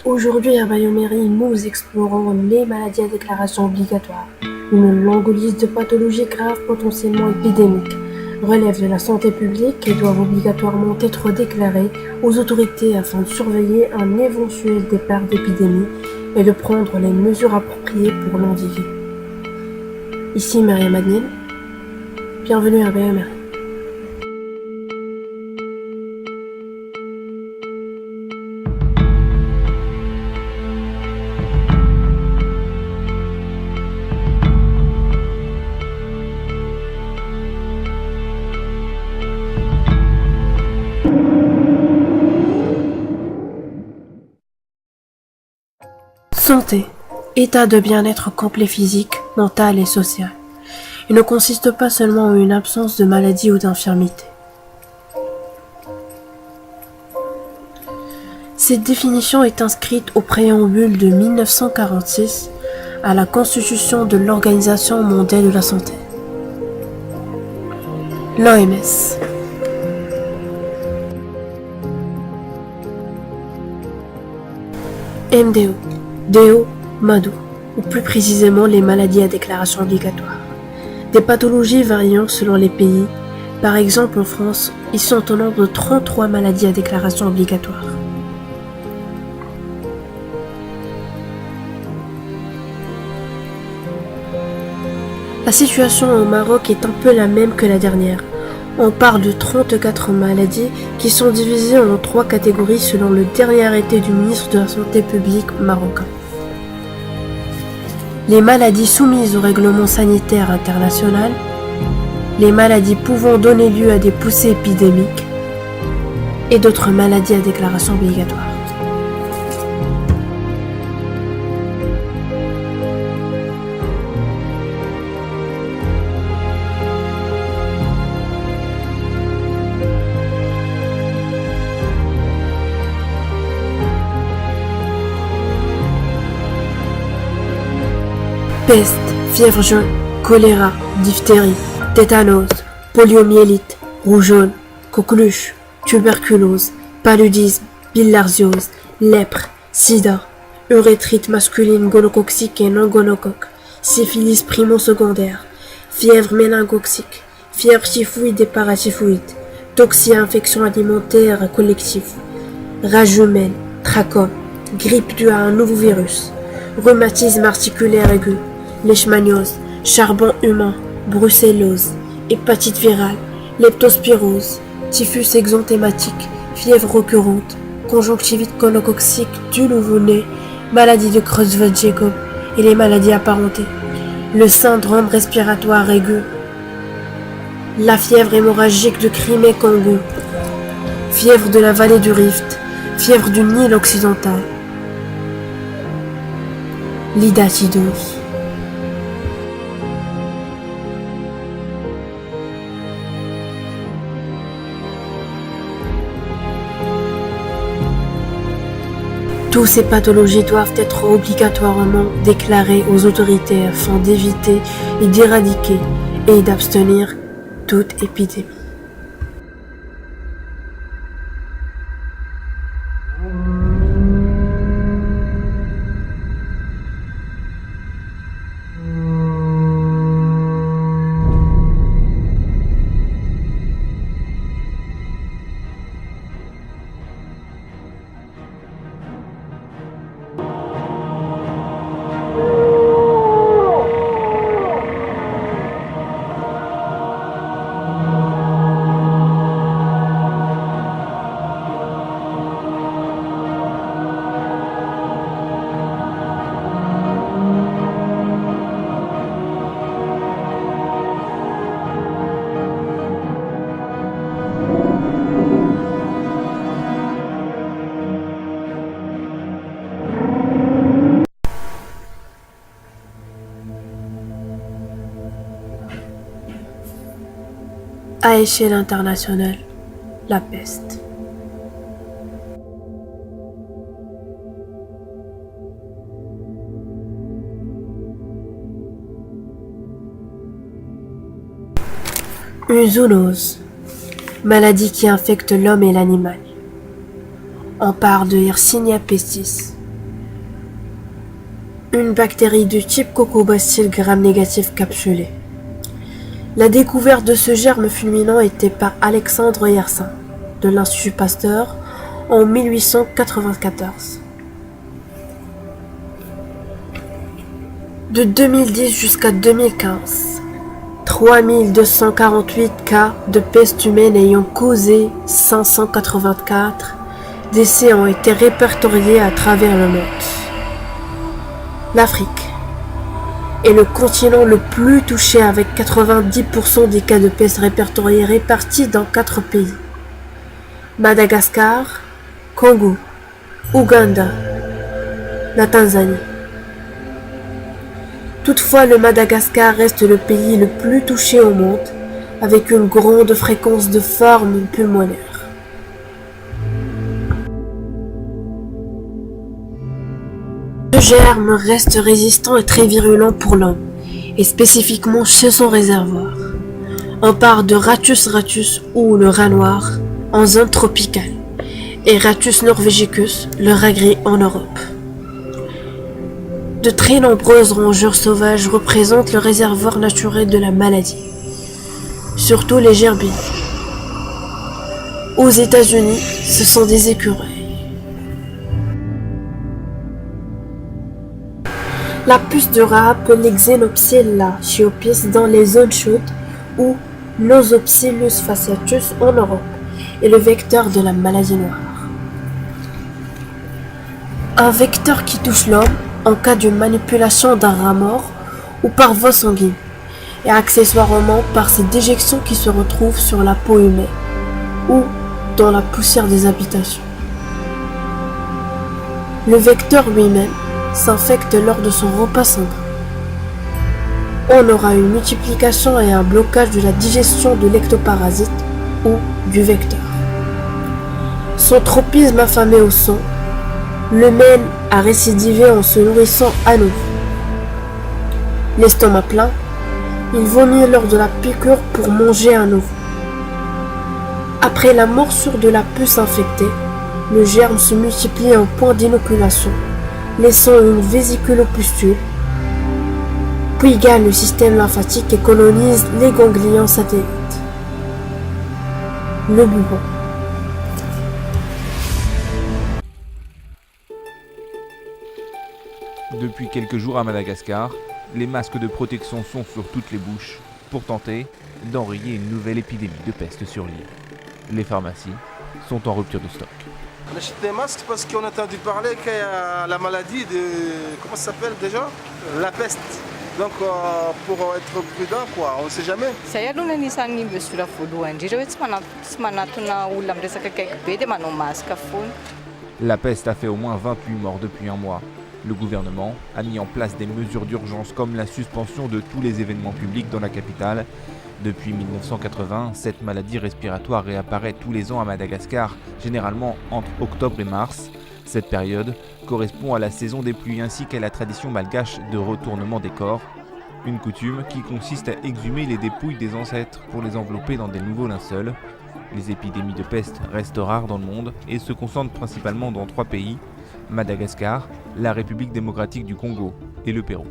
Aujourd'hui à Biomérie, nous explorons les maladies à déclaration obligatoire. Une longue liste de pathologies graves potentiellement épidémiques relèvent de la santé publique et doivent obligatoirement être déclarées aux autorités afin de surveiller un éventuel départ d'épidémie et de prendre les mesures appropriées pour l'endiguer. Ici Myriam Adnil, bienvenue à Biomérie. Santé, état de bien-être complet physique, mental et social. Il ne consiste pas seulement en une absence de maladie ou d'infirmité. Cette définition est inscrite au préambule de 1946 à la Constitution de l'Organisation mondiale de la santé. L'OMS. MDO, DO, MADO, ou plus précisément les maladies à déclaration obligatoire. Des pathologies variant selon les pays. Par exemple en France, ils sont au nombre de 33 maladies à déclaration obligatoire. La situation au Maroc est un peu la même que la dernière. On parle de 34 maladies qui sont divisées en 3 catégories selon le dernier arrêté du ministre de la Santé publique marocain. Les maladies soumises au règlement sanitaire international, les maladies pouvant donner lieu à des poussées épidémiques et d'autres maladies à déclaration obligatoire. Peste, fièvre jaune, choléra, diphtérie, tétanos, poliomyélite, rougeole, coqueluche, tuberculose, paludisme, bilharziose, lèpre, sida, urétrite masculine gonococcique et non gonocoque, syphilis primo-secondaire, fièvre méningocoque, fièvre typhoïde et paratyphoïde, toxi-infection alimentaire collective, rage humaine, trachome, grippe due à un nouveau virus, rhumatisme articulaire aigu, leishmaniose, charbon humain, brucellose, hépatite virale, leptospirose, typhus exanthématique, fièvre récurrente, conjonctivite gonococcique du nouveau-né, maladie de Creutzfeldt-Jakob et les maladies apparentées, le syndrome respiratoire aigu, la fièvre hémorragique de Crimée-Congo, fièvre de la vallée du Rift, fièvre du Nil occidental, l'idatidose. Toutes ces pathologies doivent être obligatoirement déclarées aux autorités afin d'éviter et d'éradiquer et d'abstenir toute épidémie. À échelle internationale, la peste. Une zoonose, maladie qui infecte l'homme et l'animal. On parle de Yersinia pestis, une bactérie de type Coccobacille gram-négatif capsulé. La découverte de ce germe fulminant était par Alexandre Yersin, de l'Institut Pasteur, en 1894. De 2010 jusqu'à 2015, 3248 cas de peste humaine ayant causé 584 décès ont été répertoriés à travers le monde. L'Afrique est le continent le plus touché avec 90% des cas de peste répertoriés répartis dans 4 pays. Madagascar, Congo, Ouganda, la Tanzanie. Toutefois, le Madagascar reste le pays le plus touché au monde, avec une grande fréquence de formes pulmonaires. Ce germe reste résistant et très virulent pour l'homme, et spécifiquement chez son réservoir. On parle de Rattus rattus ou le rat noir en zone tropicale, et Rattus norvegicus, le rat gris en Europe. De très nombreuses rongeurs sauvages représentent le réservoir naturel de la maladie, surtout les gerbilles. Aux États-Unis, ce sont des écureuils. La puce de rat appelée Xenopsylla chiopis dans les zones chaudes ou Nosopsilus fasciatus en Europe est le vecteur de la maladie noire. Un vecteur qui touche l'homme en cas de manipulation d'un rat mort ou par voie sanguine, et accessoirement par ces déjections qui se retrouvent sur la peau humaine ou dans la poussière des habitations. Le vecteur lui-même s'infecte lors de son repas sanguin. On aura une multiplication et un blocage de la digestion de l'ectoparasite ou du vecteur. Son tropisme affamé au sang le mène à récidiver en se nourrissant à nouveau. L'estomac plein, il vomit lors de la piqûre pour manger à nouveau. Après la morsure de la puce infectée, le germe se multiplie en point d'inoculation, laissant une vésiculopustule, puis gagne le système lymphatique et colonise les ganglions satellites. Le bubon. Depuis quelques jours à Madagascar, les masques de protection sont sur toutes les bouches pour tenter d'enrayer une nouvelle épidémie de peste sur l'île. Les pharmacies sont en rupture de stock. On achète des masques parce qu'on a entendu parler qu'il y a la maladie de... Comment ça s'appelle déjà? La peste. Donc pour être prudent quoi, on ne sait jamais. La peste a fait au moins 28 morts depuis un mois. Le gouvernement a mis en place des mesures d'urgence comme la suspension de tous les événements publics dans la capitale. Depuis 1980, cette maladie respiratoire réapparaît tous les ans à Madagascar, généralement entre octobre et mars. Cette période correspond à la saison des pluies ainsi qu'à la tradition malgache de retournement des corps, une coutume qui consiste à exhumer les dépouilles des ancêtres pour les envelopper dans des nouveaux linceuls. Les épidémies de peste restent rares dans le monde et se concentrent principalement dans 3 pays, Madagascar, la République démocratique du Congo et le Pérou.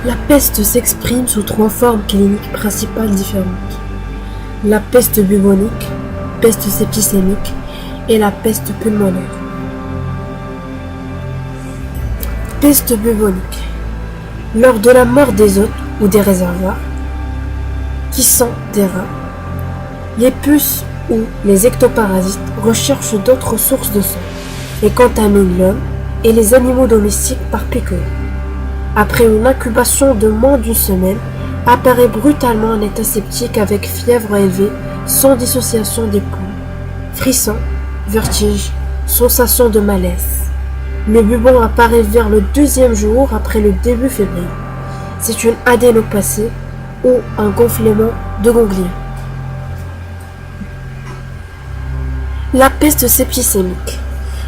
La peste s'exprime sous 3 formes cliniques principales différentes. La peste bubonique, peste septicémique et la peste pulmonaire. Peste bubonique. Lors de la mort des hôtes ou des réservoirs, qui sont des rats, les puces ou les ectoparasites recherchent d'autres sources de sang et contaminent l'homme et les animaux domestiques par piqûre. Après une incubation de moins d'une semaine, apparaît brutalement un état septique avec fièvre élevée, sans dissociation des pouls, frissons, vertiges, sensation de malaise. Le bubon apparaît vers le 2e jour après le début fébrile. C'est une adénopathie ou un gonflement de ganglions. La peste septicémique.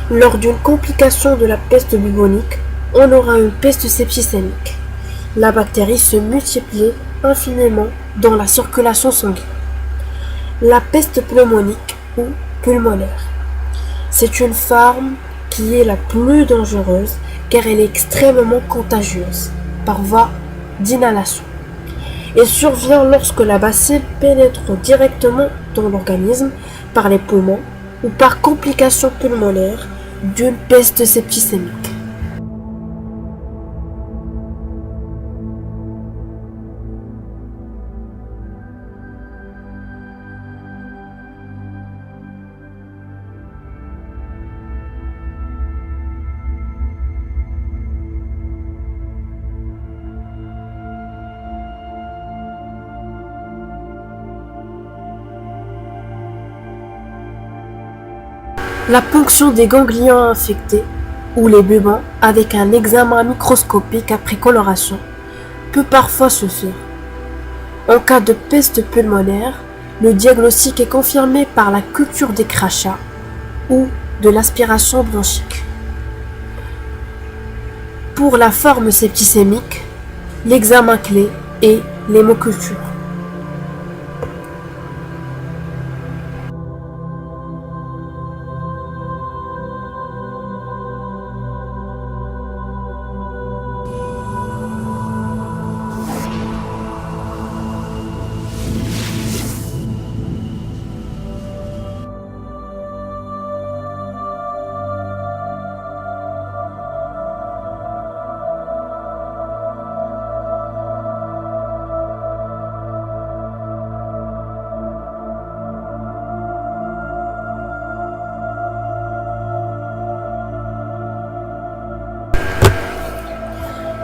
Lors d'une complication de la peste bubonique, on aura une peste septicémique. La bactérie se multiplie infiniment dans la circulation sanguine. La peste pneumonique ou pulmonaire. C'est une forme qui est la plus dangereuse car elle est extrêmement contagieuse par voie d'inhalation. Elle survient lorsque la bacille pénètre directement dans l'organisme par les poumons ou par complication pulmonaire d'une peste septicémique. La ponction des ganglions infectés ou les bubons avec un examen microscopique après coloration peut parfois suffire. En cas de peste pulmonaire, le diagnostic est confirmé par la culture des crachats ou de l'aspiration bronchique. Pour la forme septicémique, l'examen clé est l'hémoculture.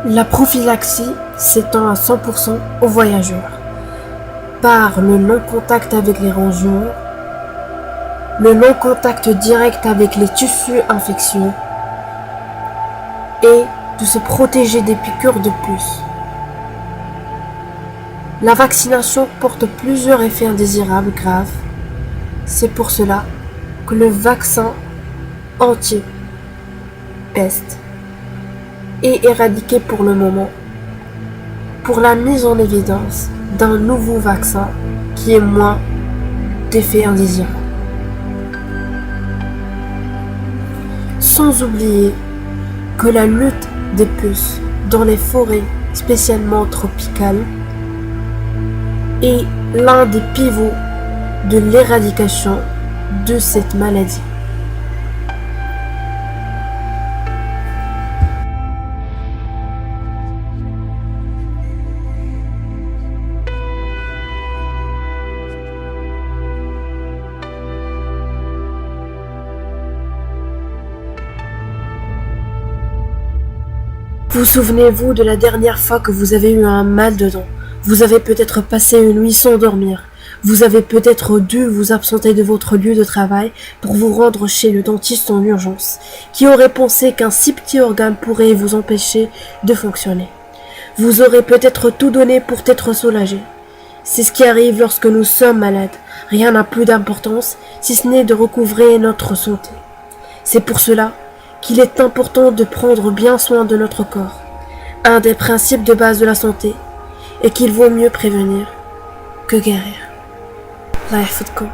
La prophylaxie s'étend à 100% aux voyageurs par le non-contact avec les rongeurs, le non-contact direct avec les tissus infectieux et de se protéger des piqûres de puces. La vaccination porte plusieurs effets indésirables graves. C'est pour cela que le vaccin anti-peste est éradiqué pour le moment, pour la mise en évidence d'un nouveau vaccin qui est moins d'effets indésirables. Sans oublier que la lutte des puces dans les forêts spécialement tropicales est l'un des pivots de l'éradication de cette maladie. Vous souvenez-vous de la dernière fois que vous avez eu un mal de dents? Vous avez peut-être passé une nuit sans dormir. Vous avez peut-être dû vous absenter de votre lieu de travail pour vous rendre chez le dentiste en urgence. Qui aurait pensé qu'un si petit organe pourrait vous empêcher de fonctionner? Vous aurez peut-être tout donné pour être soulagé. C'est ce qui arrive lorsque nous sommes malades. Rien n'a plus d'importance si ce n'est de recouvrer notre santé. C'est pour cela qu'il est important de prendre bien soin de notre corps. Un des principes de base de la santé est qu'il vaut mieux prévenir que guérir. الله يحفظكم.